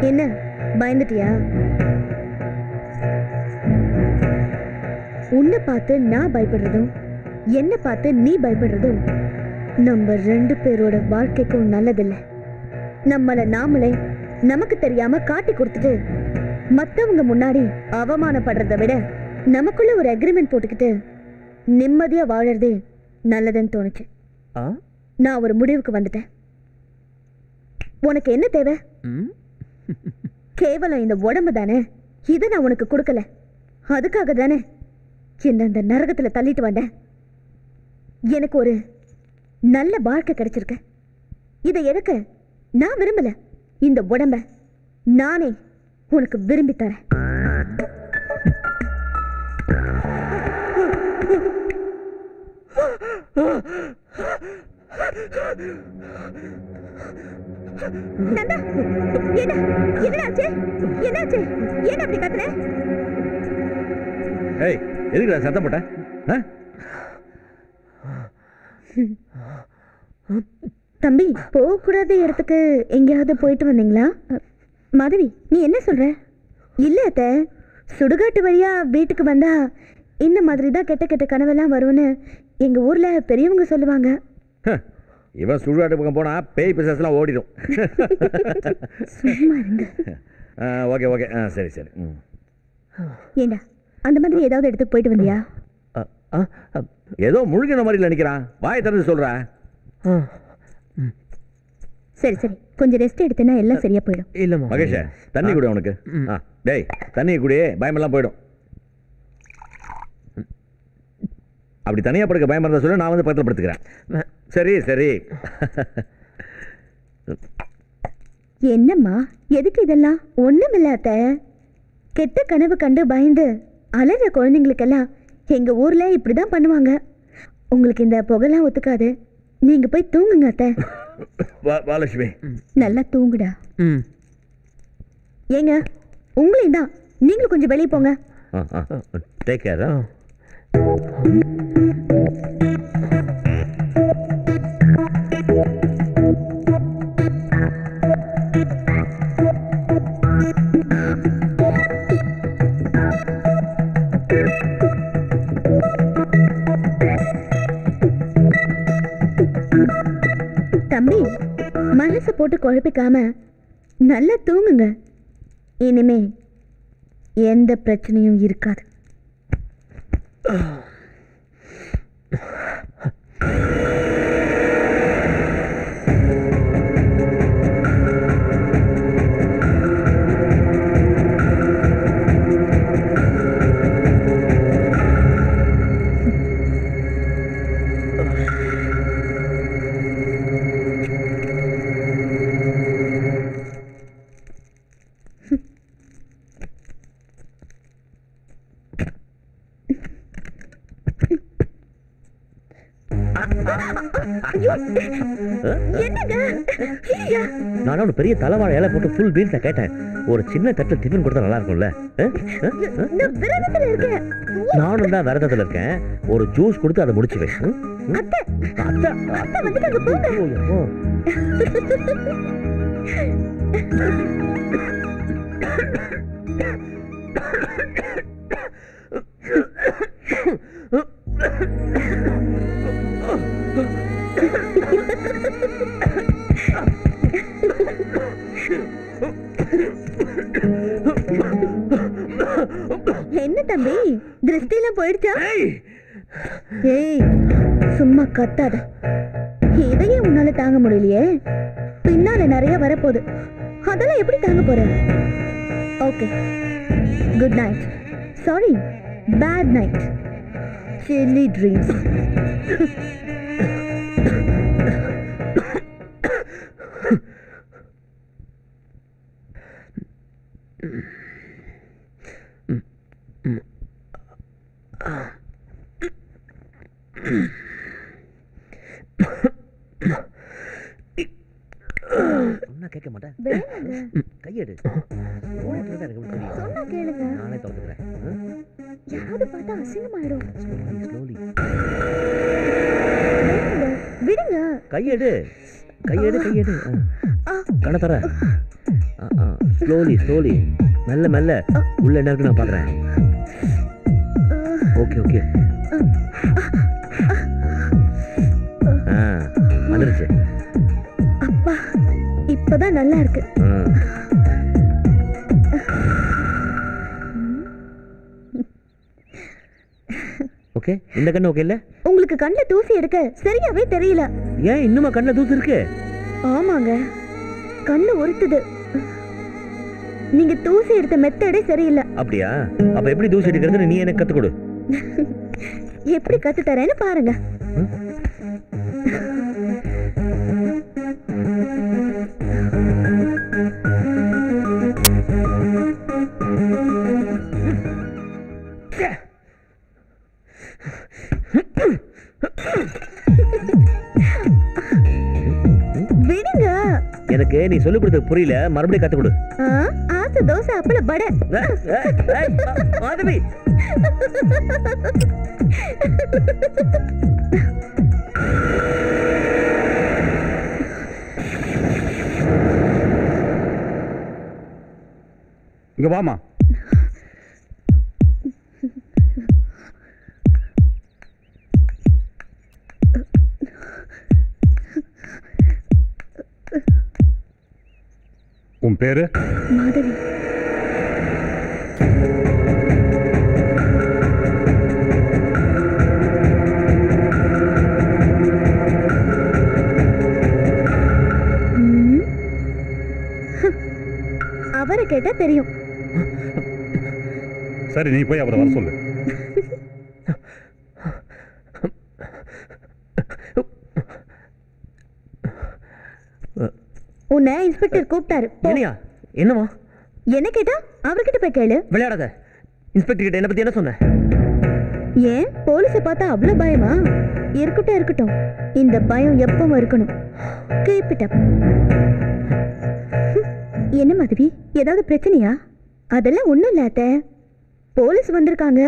என்ன பயந்துட்டியா? உன்னை பார்த்து நான் பயப்படுறதும் என்ன பார்த்து நீ பயப்படுறதும் நம்ம 2 பேரோட வாழ்க்கைக்கும் நல்லதில்லை. நம்மளை நாமளே நமக்கு தெரியாம காட்டி கொடுத்துட்டு மத்தவங்க முன்னாடி அவமானப்படுறதை விட நமக்குள்ள ஒரு அக்ரிமெண்ட் போட்டுக்கிட்டு நிம்மதியா வாழறதே நல்லதுன்னு தோணுச்சு. நான் ஒரு முடிவுக்கு வந்துட்டேன். உனக்கு என்ன தேவை? கேவலம் இந்த உடம்பு தானே. இதை நான் உனக்கு கொடுக்கல. அதுக்காக தானே இந்த நரகத்துல தள்ளிட்டு வந்தேன். எனக்கு ஒரு நல்ல வாழ்க்கை கிடைச்சிருக்கு. இதை எடுக்க நான் விரும்பல. இந்த உடம்ப நானே உனக்கு விரும்பி தரேன். நந்தா, என்னாச்சு? என்னாச்சு? ஏன் அப்படி கத்துற? ஏய், எதுக்குடா சத்தம் போட்ட? தம்பி, போகக்கூடாத இடத்துக்கு எங்கேயாவது போயிட்டு வந்தீங்களா? மாதவி, நீ என்ன சொல்ற? இல்ல அத்தை, சுடுகாட்டு வழியா வீட்டுக்கு வந்தா இந்த மாதிரி தான் கெட்ட கெட்ட கனவெல்லாம் வரும்னு எங்க ஊர்ல பெரியவங்க சொல்லுவாங்க. இவன் சுடுகாட்டு பக்கம் போனா பேய் பிசாசுலாம் ஓடிடும். சும்மா இருங்க. ஓகே ஓகே, சரி சரி. ஏண்டா, அந்த மாதிரி ஏதாவது இடத்துக்கு போயிட்டு வந்தியா? ஏதோ முழுகின மாதிரி நினைக்கிறான். வாயை திறந்து சொல்றா. சரி சரி, கொஞ்சம் ரெஸ்ட் எடுத்தேன்னா எல்லாம் சரியா போயிடும். இல்லம்மா மகேஷ், தண்ணி குடி அவனுக்கு. டேய், தண்ணி குடி, பயமெல்லாம் போயிடும். அப்படி தனியாக படுக்க பயமா இருந்தா சொல்லு, நான் வந்து பக்கத்தில் படுத்துக்கிறேன். சரி சரி. என்னம்மா, எதுக்கு இதெல்லாம்? ஒண்ணுமில்லாத கெட்ட கனவு கண்டு பயந்து அலற குழந்தைங்களுக்கெல்லாம் எங்க ஊர்ல இப்படிதான் பண்ணுவாங்க. உங்களுக்கு இந்த புகைலாம் ஒத்துக்காது. நீங்க போய் தூங்குங்க அத்தை. வாலட்சுமி, நல்லா தூங்குடா. ஏங்க, உங்களையும் தான். நீங்களும் கொஞ்சம் வெளியே போங்க. Take care. தம்பி, மனசை போட்டு குழப்பிக்காம நல்லா தூங்குங்க. இனிமே எந்த பிரச்சனையும் இருக்காது. நான் பெரிய தலைவாழை இலை போட்டு ஃபுல் பீன்ஸ்ல கேட்டேன். ஒரு சின்ன தட்டு டிஃபன் கொடுத்தா நல்லா இருக்கும்ல? நானும் தான் விரதத்துல இருக்கேன். ஒரு ஜூஸ் கொடுத்து அதை முடிச்சு வை. என்ன தம்பி, திருஷ்டிலாம் போயிடுச்சா? ஏய், சும்மா கத்தாத. இதையே உன்னால தாங்க முடியலையே, பின்னால நிறைய வரப்போகுது. அதெல்லாம் எப்படி தாங்க போற? Okay, good night. Sorry, bad night. Silly dreams. கேட்க மாட்டேன். வேணுங்க. கையை கையெடு எனக்கு எப்படி தெரியும் சொன்னா கேளுங்க. நானே திறந்துக்கிறேன் யாராவது பார்த்தா அசிங்கமாயிடும். ஸ்லோலி விடுங்க. கையெடு கையெடு கையெடு கண்ண தர ஸ்லோலி மெல்ல மெல்ல உள்ள என்ன இருக்கு நான் பார்க்குறேன். ஓகே ஓகே வந்துருச்சு. அப்பா இப்பதான் நல்லா இருக்கு. ஓகே இந்த கண்ணு ஓகே இல்ல? உங்களுக்கு கண்ணில் தூசி எடுக்க சரியாவே தெரியல. ஏன் இன்னுமா கண்ணில் தூசி இருக்கு? ஆமாங்க, கண்ணு உறுத்துது. நீங்க தூசி எடுத்த மெத்தடே சரியில்லை. அப்படியா? அப்ப எப்படி தூசி எடுக்கிறது நீ எனக்கு கத்து கொடு. எப்படி கத்து தரேன்னு பாருங்க. விடுங்க. எனக்கு நீ சொல்லிக் கொடுத்தது புரியல, மறுபடியும் கத்து கொடு. ஆசை தோசை அப்பள படை. மாதவி இங்க வாமா. உன் பேரு? மாதவி. அவரை கேட்டா தெரியும். சரி நீ போய் அவரை வர சொல்லு. உன்னை இன்ஸ்பெக்டர் கூப்பிட்டாரு. என்னையா? என்னமா? என்ன கேட்டா அவர்கிட்ட போய் கேளு. விளையாடாத. இன்ஸ்பெக்டர் கிட்ட என்ன பத்தி என்ன சொன்ன? ஏன் போலீஸை பார்த்தா அவ்வளவு பயமா? இருக்கட்டும் இருக்கட்டும், இந்த பயம் எப்பவும் இருக்கணும். Keep it up. என்ன மாதவி, ஏதாவது பிரச்சனையா? அதெல்லாம் ஒண்ணும் இல்ல அத்தை. போலீஸ் வந்திருக்காங்க,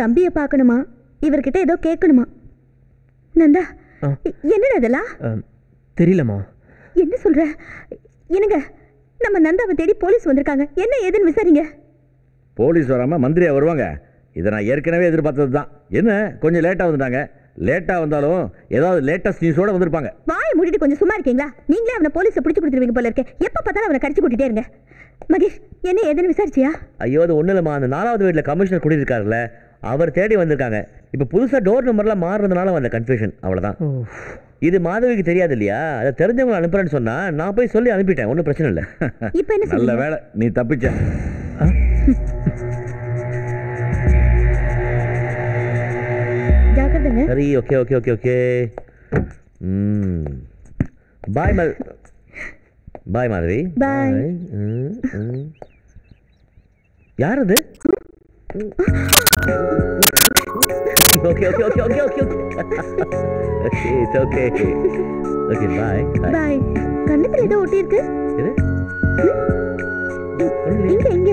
தம்பியை பார்க்கணுமா, இவர்கிட்ட ஏதோ கேட்கணுமா. நந்தா, என்னடா இதெல்லாம்? தெரியலமா. என்ன சொல்ற? என்னங்க, நம்ம நந்தாவை தேடி போலீஸ் வந்திருக்காங்க, என்ன ஏதுன்னு விசாரிங்க. போலீஸ் வராமல் மந்திரியா வருவாங்க? இதை நான் ஏற்கனவே எதிர்பார்த்தது தான். என்ன கொஞ்சம் லேட்டாக வந்துட்டாங்க. லேட்டாக வந்தாலும் ஏதாவது லேட்டஸ்ட் நியூஸோட வந்திருப்பாங்க. வாயை மூடிட்டு கொஞ்சம் சும்மா இருக்கீங்களா? நீங்களே அவனை போலீஸை பிடிச்சி கொடுத்துருவீங்க போல இருக்கே. எப்போ பார்த்தாலும் அவனை கடிச்சு கூட்டிகிட்டே இருங்க. மகேஷ், என்ன ஏதுன்னு விசாரிச்சியா? ஐயோ, அது ஒன்றும் இல்லைம்மா. அந்த 4வது வீட்டில் கமிஷனர் குடியிருக்காருல்ல, அவர் தேடி வந்திருக்காங்க. இப்போ புதுசாக டோர் நம்பர்லாம் மாறுறதுனால வந்த கன்ஃபியூஷன், அவ்வளோதான். இது மாதவிக்கு தெரியாது இல்லையா? அதை தெரிஞ்சவங்களை அனுப்புறேன்னு சொன்னா நான் போய் சொல்லி அனுப்பிட்டேன். ஒன்றும் பிரச்சனை இல்லை. இப்போ என்ன நல்ல வேலை நீ தப்பிச்ச. ஜாக்கிரதைங்க. சரி, okay okay okay okay. Bye bye Madhavi. Bye. யார் அது? Okay okay okay okay okay okay it's okay okay bye bye. கண்ணத்துல ஏதோ ஒட்டி இருக்கு. இது இங்க இங்க.